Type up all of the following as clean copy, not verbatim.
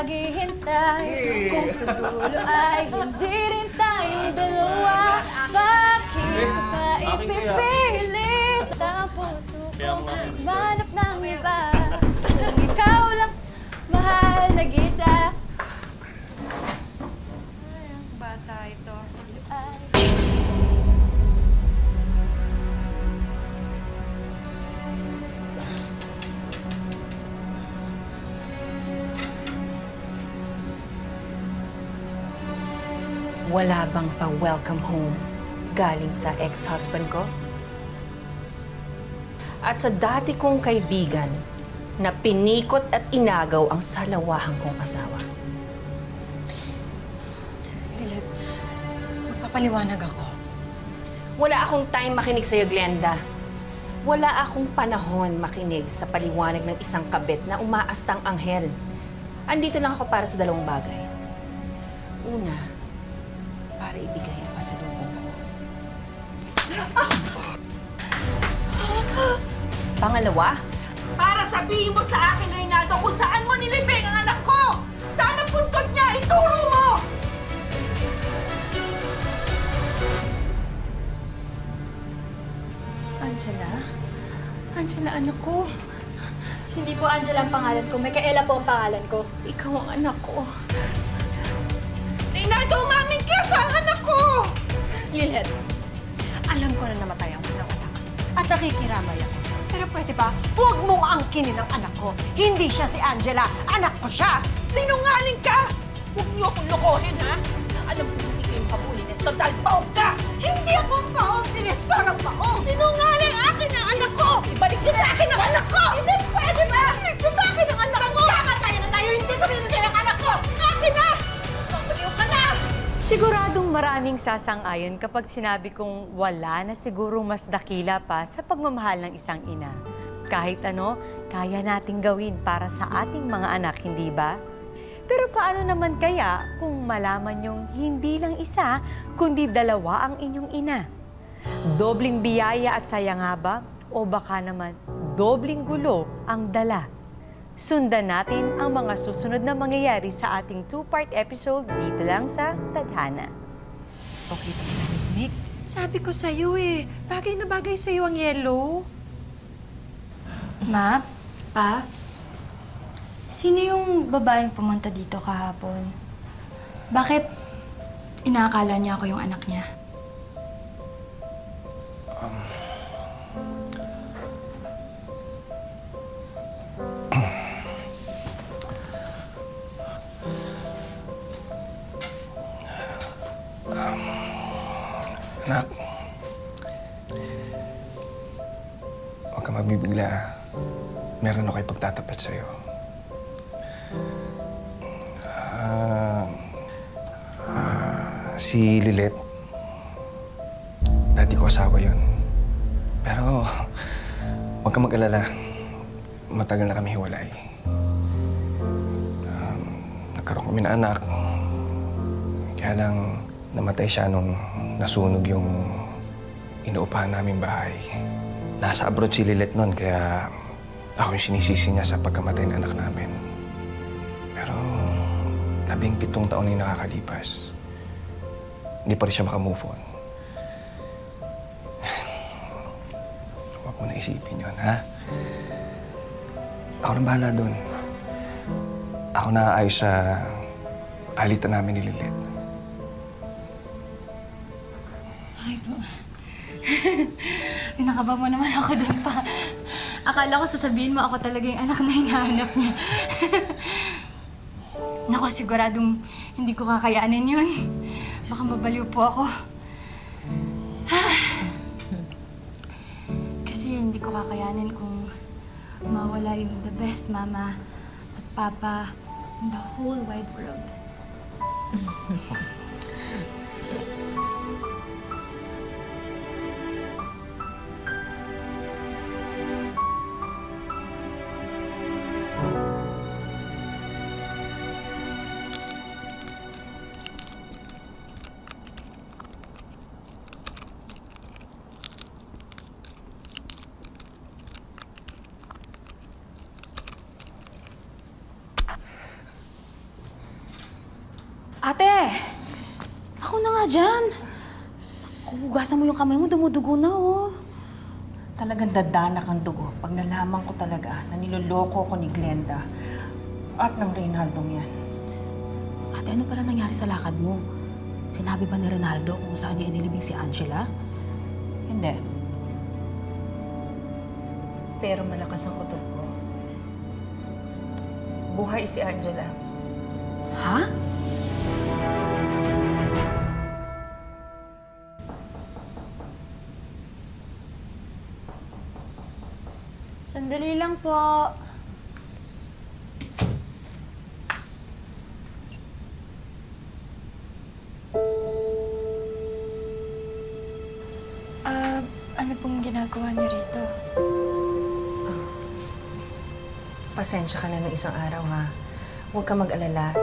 maghihintay kung sa dulo ay hindi rin tayong dalawa? Bakit ko pa ipipilit ang puso ko manap ng iba? Kung ikaw lang mahal nag-isa. Ay, ang bata ito. Wala bang pa-welcome home galing sa ex-husband ko? At sa dati kong kaibigan na pinikot at inagaw ang salawahang kong asawa. Lilith, magpapaliwanag ako. Wala akong time makinig sa'yo, Glenda. Wala akong panahon makinig sa paliwanag ng isang kabit na umaastang anghel. Andito lang ako para sa dalawang bagay. Una, para ibigay ang pasalubong ko. Pangalawa, para sabihin mo sa akin, Reynaldo, kung saan mo nilibing ang anak ko! Saan ang puntot niya? Ituro mo! Angela? Angela, anak ko. Hindi po Angela ang pangalan ko. Micaela po ang pangalan ko. Ikaw ang anak ko. Reynaldo, umamin ka sa anak ko! Lilith, alam ko na namatay ang unang anak. At nakikiramay ako. Pero pwede ba, huwag mong angkinin ang anak ko. Hindi siya si Angela. Anak ko siya! Sinungaling ka! Huwag niyo akong lokohin, ha? Alam ko hindi kayo habulin, Nestor, dahil paog ka! Hindi ako paong! Si Nestor ang paong! Sinungaling! Akin ang anak ko! Ibalik niyo sa akin ang anak ko! Hindi pwede ba? Ibalik niyo sa akin ang anak ko! Magkakatayo na tayo! Hindi kami nandiyan ang anak ko! Akin na! Pabaliw ka na! Siguradong maraming sasang-ayon kapag sinabi kong wala na sigurong mas dakila pa sa pagmamahal ng isang ina. Kahit ano, kaya nating gawin para sa ating mga anak, hindi ba? Pero paano naman kaya kung malaman niyong hindi lang isa, kundi dalawa ang inyong ina? Dobling biyaya at saya nga ba? O baka naman dobling gulo ang dala? Sundan natin ang mga susunod na mangyayari sa ating 2-part episode dito lang sa Tadhana. Okay, Mick. Sabi ko sa'yo eh, bagay na bagay sa'yo ang yellow. Ma? Pa? Sino yung babaeng pumunta dito kahapon? Bakit inaakala niya ako yung anak niya? Anak, huwag ka magbibigla. Meron ako ipagtatapat sa'yo. Si Lilith, dati ko asawa yun. Pero huwag ka mag-alala. Matagal na kami hiwalay. Nagkaroon kami ng anak. Kaya lang namatay siya nung nasunog yung inuupahan naming bahay. Nasa abroad si Lilith nun, kaya ako yung sinisisi niya sa pagkamatay ng anak namin. Pero 17 taon na yung nakakalipas. Hindi pa rin siya makamove on. Huwag mo na isipin yun, ha? Ako nang bahala doon. Ako na ayos sa alitan namin ni Lilith. Ay po. Pinakaba mo naman ako doon pa. Akala ko sasabihin mo ako talaga yung anak na hinahanap niya. Naku, siguradong hindi ko kakayanin yun. Baka mabaliw po ako. Kasi hindi ko kakayanin kung mawala yung the best mama at papa in the whole wide world. Ate! Ako na nga dyan. Hugasan mo yung kamay mo, dumudugo na, oh. Talagang dadanak ang dugo pag nalaman ko talaga na niloloko ko ni Glenda at ng Reynaldong yan. Ate, ano pala nangyari sa lakad mo? Sinabi ba ni Rinaldo kung saan niya inilibing si Angela? Hindi. Pero malakas ang kutob ko. Buhay si Angela. Ha? Sandali lang po. Ano pong ginagawa niyo rito? Pasensya ka na ng isang araw, ha? Huwag ka mag-alala.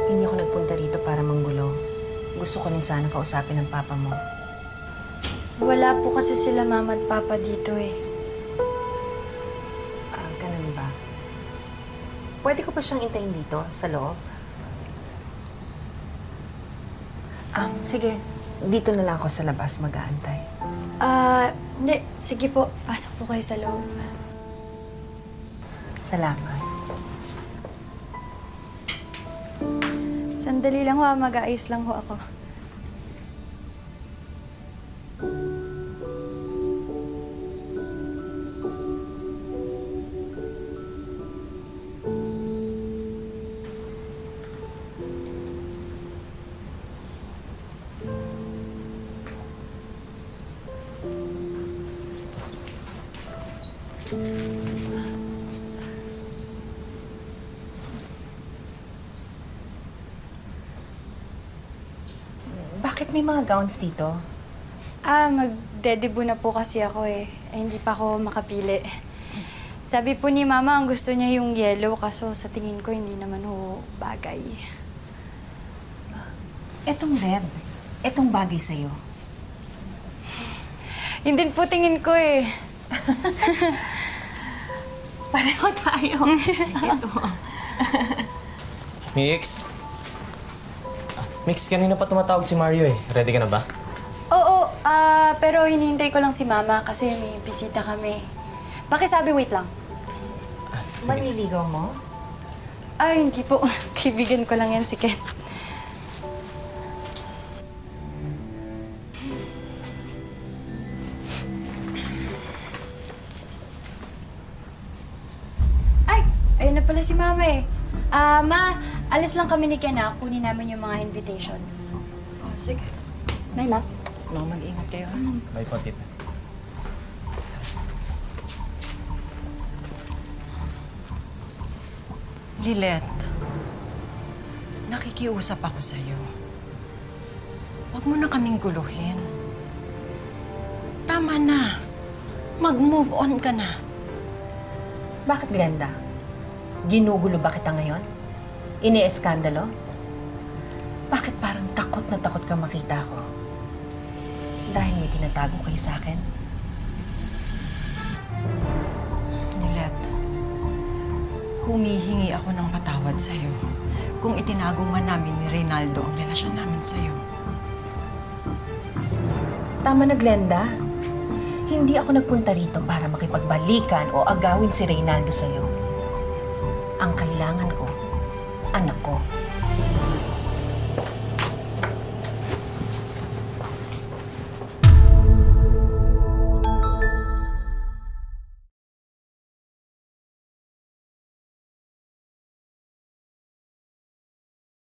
Hindi ako nagpunta rito para manggulo. Gusto ko rin sana kausapin ng papa mo. Wala po kasi sila mama at papa dito eh. Ganun ba? Pwede ko pa siyang intayin dito, sa loob? Sige. Dito na lang ako sa labas mag-aantay. Hindi. Sige po. Pasok po kayo sa loob. Salamat. Sandali lang ho, mag-aayos lang ho ako. Bakit may mga gowns dito? Magdedebut na po kasi ako eh. Hindi pa ako makapili. Sabi po ni Mama, ang gusto niya yung yellow, kaso sa tingin ko hindi naman ho bagay. Etong red. Etong bagay sa'yo. Yun din po tingin ko eh. Pareho tayo. Ito. Mix? Mix, kanina pa tumatawag si Mario eh. Ready ka na ba? Oo, pero hinihintay ko lang si Mama kasi may bisita kami. Pakisabi, wait lang. Manliligaw mo? Hindi po. Kaibigan ko lang yan si Ken. Ayun na pala si Mama eh. Ma, alis lang kami ni Ken, kunin namin yung mga invitations. Sige. Nay, Ma. No, mag-ingat kayo, ha? Bye po, tita. Lilet, nakikiusap ako sa'yo. Huwag mo na kaming guluhin. Tama na. Mag-move on ka na. Bakit, Glenda? Ginugulo ba kita ngayon? Ini-eskandalo? Bakit parang takot na takot ka makita ko? Dahil may tinatago kayo sa akin? Lilet, humihingi ako ng patawad sa'yo kung itinago man namin ni Reynaldo ang relasyon namin sa'yo. Tama na, Glenda. Hindi ako nagpunta rito para makipagbalikan o agawin si Reynaldo sa'yo. Ang kailangan ko, anak ko.